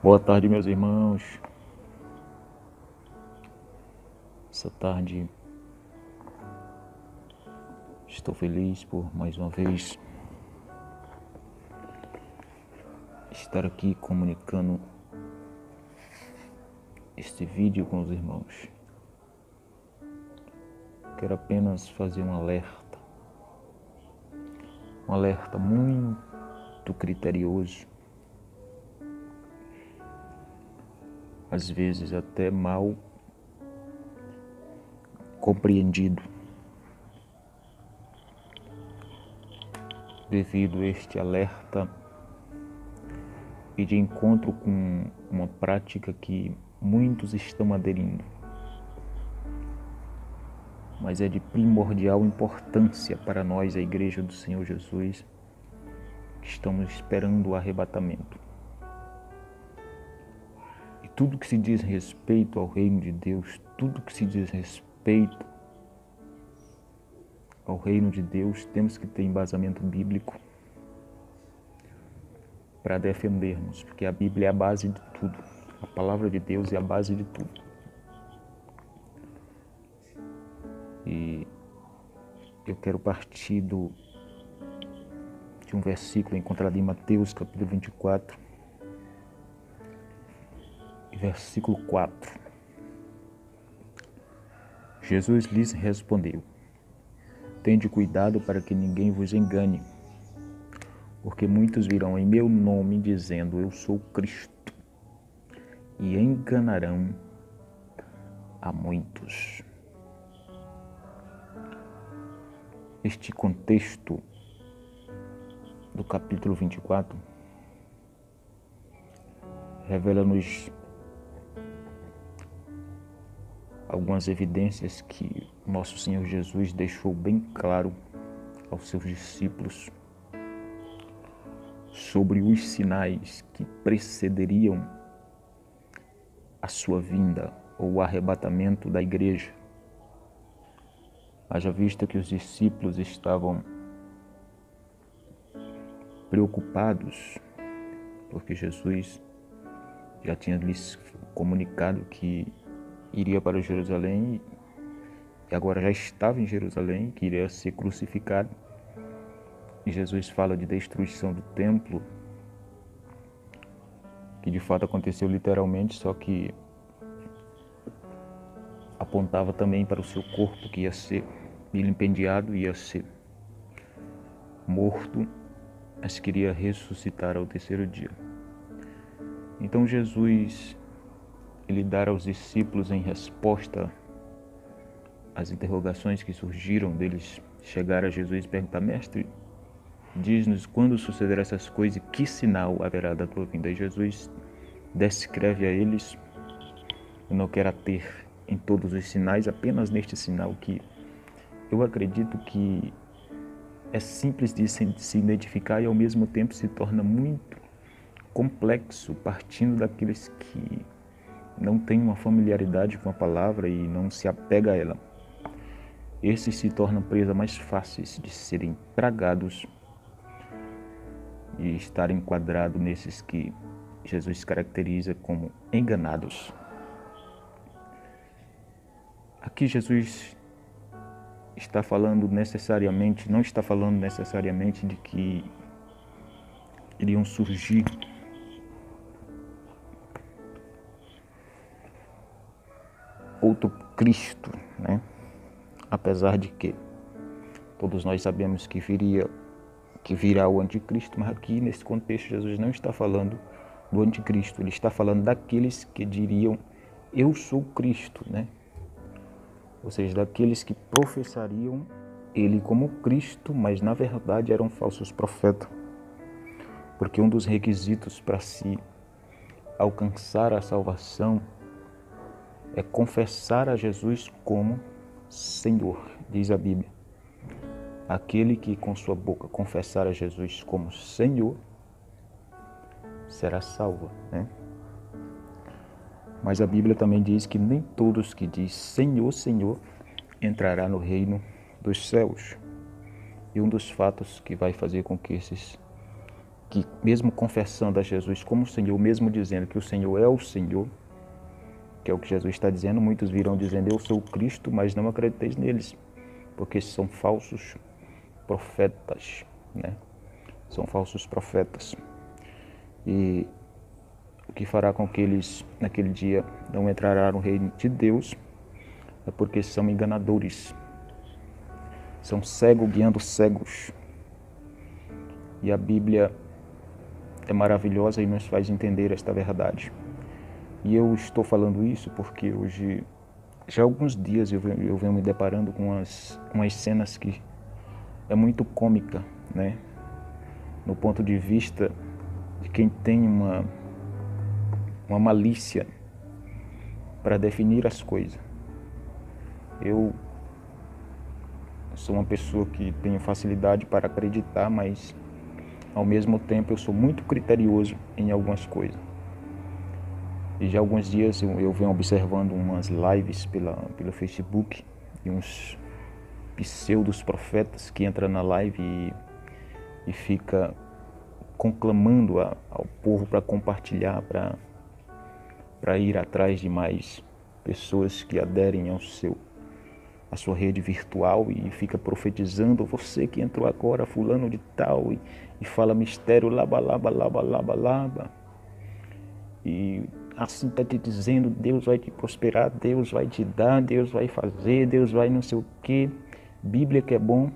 Boa tarde, meus irmãos. Essa tarde estou feliz por mais uma vez estar aqui comunicando este vídeo com os irmãos. Quero apenas fazer um alerta muito criterioso, às vezes até mal compreendido, devido a este alerta e de encontro com uma prática que muitos estão aderindo, mas é de primordial importância para nós, a Igreja do Senhor Jesus, que estamos esperando o arrebatamento. E tudo que se diz respeito ao reino de Deus, tudo que se diz respeito ao reino de Deus, temos que ter embasamento bíblico para defendermos, porque a Bíblia é a base de tudo. A palavra de Deus é a base de tudo. E eu quero partir de um versículo encontrado em Mateus, capítulo 24, versículo 4. Jesus lhes respondeu: tende cuidado para que ninguém vos engane, porque muitos virão em meu nome dizendo, eu sou Cristo, e enganarão a muitos. Este contexto do capítulo 24 revela-nos algumas evidências que nosso Senhor Jesus deixou bem claro aos seus discípulos sobre os sinais que precederiam a sua vinda ou o arrebatamento da igreja. Haja vista que os discípulos estavam preocupados, porque Jesus já tinha lhes comunicado que iria para Jerusalém e agora já estava em Jerusalém, que iria ser crucificado. E Jesus fala de destruição do templo, que de fato aconteceu literalmente, só que apontava também para o seu corpo, que ia ser vilipendiado, ia ser morto, mas queria ressuscitar ao terceiro dia. Então Jesus, ele dá aos discípulos, em resposta às interrogações que surgiram deles, chegar a Jesus e perguntar, mestre, diz-nos quando sucederão essas coisas e que sinal haverá da tua vinda. E Jesus descreve a eles, eu não quero ter em todos os sinais, apenas neste sinal que eu acredito que é simples de se identificar e ao mesmo tempo se torna muito complexo, partindo daqueles que não têm uma familiaridade com a palavra e não se apega a ela. Esses se tornam presas mais fáceis de serem tragados e estarem enquadrados nesses que Jesus caracteriza como enganados. Aqui Jesus está falando necessariamente, não está falando necessariamente de que iriam surgir outro Cristo, né? Apesar de que todos nós sabemos que virá o anticristo, mas aqui nesse contexto Jesus não está falando do anticristo, ele está falando daqueles que diriam, eu sou Cristo, né? Ou seja, daqueles que professariam ele como Cristo, mas na verdade eram falsos profetas. Porque um dos requisitos para se alcançar a salvação é confessar a Jesus como Senhor, diz a Bíblia. Aquele que com sua boca confessar a Jesus como Senhor será salvo, né? Mas a Bíblia também diz que nem todos que diz Senhor, Senhor entrará no reino dos céus. E um dos fatos que vai fazer com que esses que mesmo confessando a Jesus como Senhor, mesmo dizendo que o Senhor é o Senhor, que é o que Jesus está dizendo, muitos virão dizendo, eu sou o Cristo, mas não acrediteis neles, porque são falsos profetas, né? São falsos profetas. E o que fará com que eles, naquele dia, não entrarão no reino de Deus, é porque são enganadores, são cegos guiando cegos. E a Bíblia é maravilhosa e nos faz entender esta verdade. E eu estou falando isso porque hoje, já há alguns dias, eu venho me deparando com umas cenas que é muito cômica, né? No ponto de vista de quem tem uma malícia para definir as coisas. Eu sou uma pessoa que tenho facilidade para acreditar, mas ao mesmo tempo eu sou muito criterioso em algumas coisas. E já há alguns dias eu venho observando umas lives pelo Facebook e uns pseudos profetas que entram na live e fica conclamando ao povo para compartilhar, para ir atrás de mais pessoas que aderem à sua rede virtual e fica profetizando, você que entrou agora, fulano de tal, e fala mistério, laba, laba, laba, laba, laba. E assim está te dizendo, Deus vai te prosperar, Deus vai te dar, Deus vai fazer, Deus vai não sei o quê. Bíblia que é bom,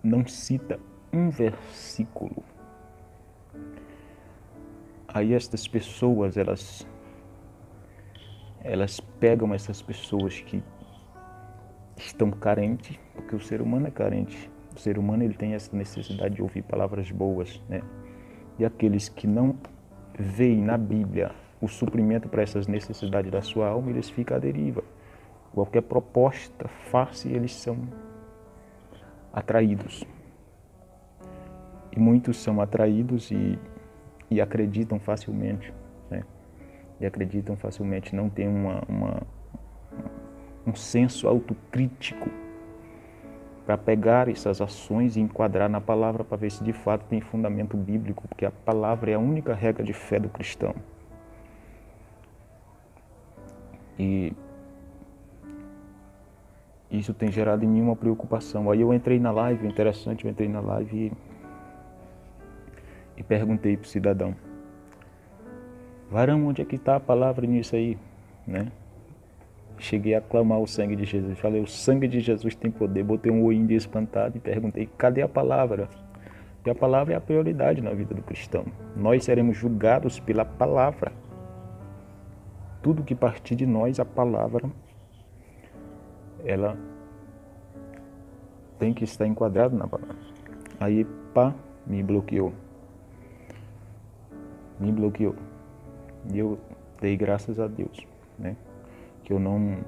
não cita um versículo. Aí estas pessoas, elas pegam essas pessoas que estão carentes, porque o ser humano é carente. O ser humano ele tem essa necessidade de ouvir palavras boas, né? E aqueles que não veem na Bíblia o suprimento para essas necessidades da sua alma, eles ficam à deriva. Qualquer proposta fácil, eles são atraídos. E muitos são atraídos e acreditam facilmente, né? E acreditam facilmente, não tem um senso autocrítico para pegar essas ações e enquadrar na palavra para ver se de fato tem fundamento bíblico, porque a palavra é a única regra de fé do cristão. E isso tem gerado em mim uma preocupação. Aí eu entrei na live, interessante, eu entrei na live e perguntei para o cidadão, varão, onde é que está a palavra nisso aí, né? Cheguei a clamar o sangue de Jesus. Falei, o sangue de Jesus tem poder. Botei um olhinho de espantado e perguntei, cadê a palavra? E a palavra é a prioridade na vida do cristão. Nós seremos julgados pela palavra. Tudo que partir de nós, a palavra, ela tem que estar enquadrada na palavra. Aí, me bloqueou. Me bloqueou. E eu dei graças a Deus, né? Que eu não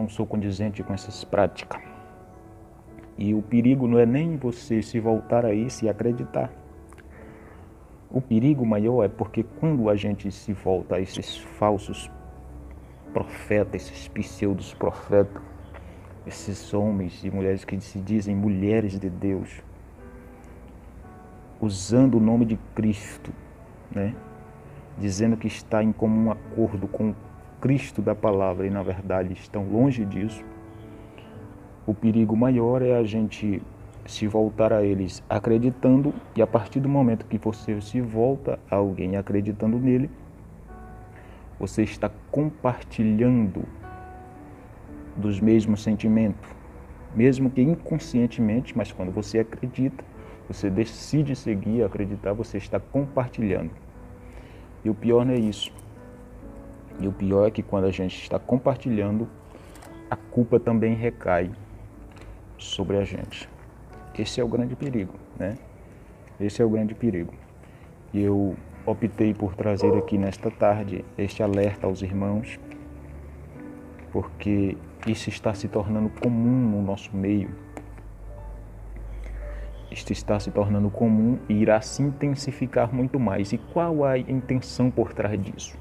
sou condizente com essas práticas. E o perigo não é nem você se voltar a isso e acreditar. O perigo maior é porque quando a gente se volta a esses falsos profetas, esses pseudos profetas, esses homens e mulheres que se dizem mulheres de Deus, usando o nome de Cristo, né? Dizendo que está em comum acordo com o Cristo da palavra e na verdade estão longe disso. O perigo maior é a gente se voltar a eles acreditando, e a partir do momento que você se volta a alguém acreditando nele, você está compartilhando dos mesmos sentimentos, mesmo que inconscientemente, mas quando você acredita, você decide seguir e acreditar, você está compartilhando. E o pior não é isso. E o pior é que quando a gente está compartilhando, a culpa também recai sobre a gente. Esse é o grande perigo, né? Esse é o grande perigo. E eu optei por trazer aqui nesta tarde este alerta aos irmãos, porque isso está se tornando comum no nosso meio. Isto está se tornando comum e irá se intensificar muito mais. E qual a intenção por trás disso?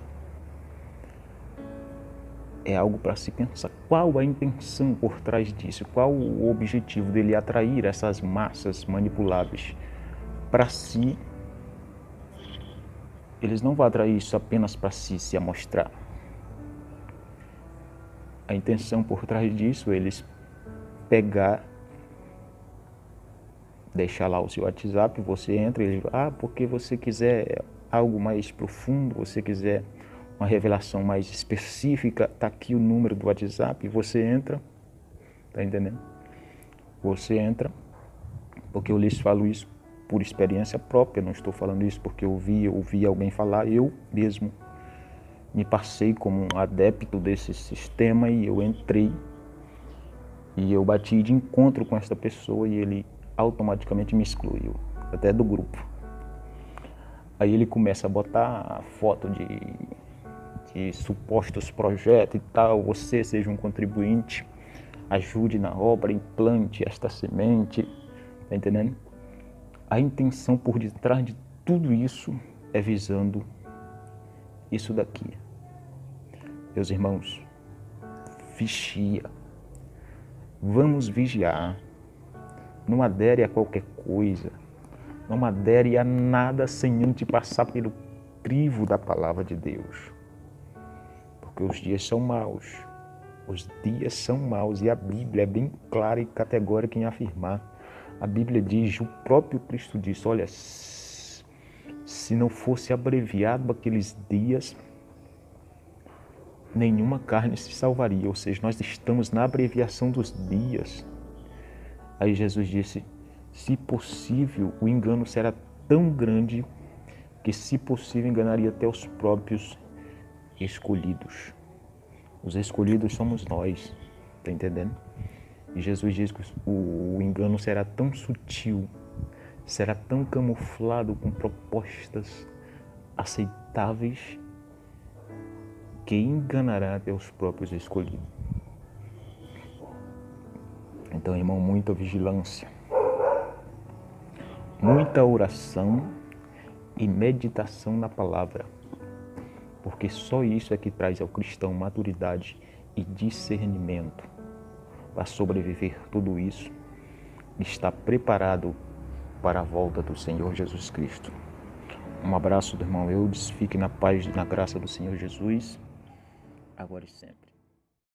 É algo para se pensar. Qual a intenção por trás disso? Qual o objetivo dele atrair essas massas manipuláveis para si, eles não vão atrair isso apenas para si se amostrar. A intenção por trás disso é eles pegar, deixar lá o seu WhatsApp, você entra e ele porque você quiser algo mais profundo, você quiser uma revelação mais específica, tá aqui o número do WhatsApp, você entra, tá entendendo? Você entra, porque eu lhes falo isso por experiência própria, não estou falando isso porque eu ouvi alguém falar, eu mesmo me passei como um adepto desse sistema e eu entrei e eu bati de encontro com esta pessoa e ele automaticamente me excluiu, até do grupo. Aí ele começa a botar a foto de supostos projetos e tal, você seja um contribuinte, ajude na obra, implante esta semente, tá entendendo? A intenção por detrás de tudo isso é visando isso daqui. Meus irmãos, vigia. Vamos vigiar. Não adere a qualquer coisa. Não adere a nada sem antes passar pelo crivo da palavra de Deus. Porque os dias são maus. Os dias são maus e a Bíblia é bem clara e categórica em afirmar. A Bíblia diz, o próprio Cristo disse, olha, se não fosse abreviado aqueles dias, nenhuma carne se salvaria. Ou seja, nós estamos na abreviação dos dias. Aí Jesus disse, se possível, o engano será tão grande que, se possível, enganaria até os próprios escolhidos. Os escolhidos somos nós, tá entendendo? E Jesus diz que o engano será tão sutil, será tão camuflado com propostas aceitáveis, que enganará até os próprios escolhidos. Então, irmão, muita vigilância, muita oração e meditação na palavra, porque só isso é que traz ao cristão maturidade e discernimento para sobreviver tudo isso e estar preparado para a volta do Senhor Jesus Cristo. Um abraço do irmão Eudes, fique na paz e na graça do Senhor Jesus, agora e sempre.